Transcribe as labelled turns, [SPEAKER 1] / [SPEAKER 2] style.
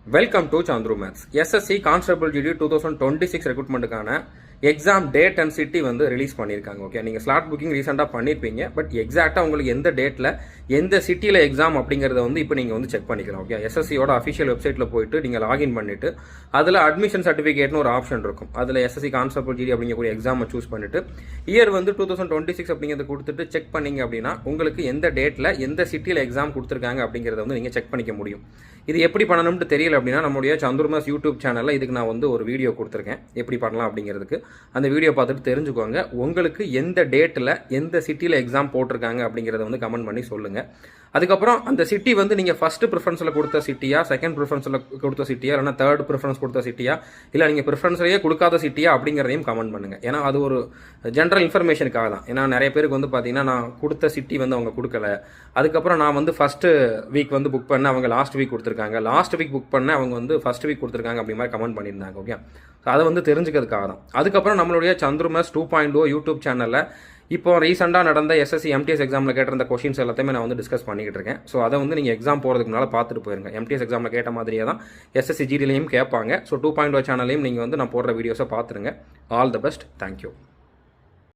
[SPEAKER 1] Welcome to Chandru maths. SSC constable GD 2026 ரெக்ரூட்மெண்ட்டுக்கான exam date and city வந்து release பண்ணியிருக்காங்க. Okay, நீங்கள் ஸ்லாட் புக்கிங் ரீசெண்டாக பண்ணியிருப்பீங்க. பட் எக்ஸாக்டாக உங்களுக்கு எந்த டேட்டில் எந்த சிட்டியில் எக்ஸாம் அப்படிங்கிறத வந்து இப்போ நீங்கள் வந்து செக் பண்ணிக்கலாம். ஓகே, எஸ்எஸ்சியோட அஃபிஷியல் வெப்சைட்டில் போயிட்டு நீங்கள் லாகின் பண்ணிவிட்டு அதில் அட்மிஷன் சர்டிஃபிகேட்னு ஒரு ஆப்ஷன் இருக்கும். அதில் எஸ்எஸ்சி கான்ஸ்டபிள் ஜிடி அப்படிங்கக்கூடிய எக்ஸாமை சூஸ் பண்ணிவிட்டு இயர் வந்து 2026 அப்படிங்கிறத கொடுத்துட்டு செக் பண்ணிங்க அப்படின்னா உங்களுக்கு எந்த டேட்டில் எந்த சிட்டியில் எக்ஸாம் கொடுத்துருக்காங்க அப்படிங்கிறத வந்து நீங்கள் செக் பண்ணிக்க முடியும். இது எப்படி பண்ணணும்னு தெரியல அப்படின்னா நம்மளுடைய சந்துரு மேத்ஸ் யூடியூப் சேனலில் இதுக்கு நான் வந்து ஒரு வீடியோ கொடுத்துருக்கேன் எப்படி பண்ணலாம் அப்படிங்கிறதுக்கு. அந்த வீடியோ பார்த்துட்டு தெரிஞ்சுக்கோங்க. உங்களுக்கு எந்த டேட்டில் எந்த சிட்டியில் எக்ஸாம் போட்டிருக்காங்க அப்படிங்கிறத வந்து கமெண்ட் பண்ணி சொல்லுங்கள். அதுக்கப்புறம் அந்த சிட்டி வந்து நீங்கள் ஃபஸ்ட்டு ப்ரிஃபரன்ஸில் கொடுத்த சிட்டியா, செகண்ட் ப்ரிஃபரன்ஸில் கொடுத்த சிட்டியா, இல்லைனா தேர்ட் ப்ரிஃபரன்ஸ் கொடுத்த சிட்டியா, இல்லை நீங்கள் ப்ரிஃபரன்ஸ்லேயே கொடுக்காத சிட்டியா அப்படிங்கிறதையும் கமெண்ட் பண்ணுங்கள். ஏன்னா அது ஒரு ஜென்ரல் இன்ஃபர்மேஷனுக்காக தான். ஏன்னா நிறைய பேருக்கு வந்து பார்த்தீங்கன்னா நான் கொடுத்த சிட்டி வந்து அவங்க கொடுக்கல, அதுக்கப்புறம் நான் வந்து ஃபஸ்ட்டு வீக் வந்து புக் பண்ண அவங்க லாஸ்ட் வீக் கொடுத்துருக்காங்க, லாஸ்ட் வீக் புக் பண்ண அவங்க வந்து ஃபஸ்ட் வீக் கொடுத்துருக்காங்க அப்படி மாதிரி கமெண்ட் பண்ணியிருந்தாங்க. ஓகே, ஸோ அதை வந்து தெரிஞ்சுக்கிறதுக்காக தான். அதுக்கப்புறம் நம்மளுடைய சந்துரு மேத்ஸ் 2.0 யூடியூப் சேனலில் இப்போ ரீசெண்டாக நடந்த எஸ்எஸ்சி எம்டிஎஸ் எக்ஸாமில் கேட்டிருந்த கொஷின்ஸ் எல்லாத்தையுமே நான் வந்து டிஸ்கஸ் பண்ணிக்கிட்டு இருக்கேன். ஸோ அதை வந்து நீங்கள் எக்ஸாம் போகிறதுக்கு முன்னால் பார்த்துட்டு போயிருங்க. எம்டிஎஸ் எக்ஸாமில் கேட்ட மாதிரியே தான் எஸ்எஸ்சி ஜிடிலையும் கேட்பாங்க. ஸோ 2.0 சேனலையும் நீங்கள் வந்து நான் போடுற வீடியோஸை பார்த்துருங்க. All the best. தேங்க்யூ.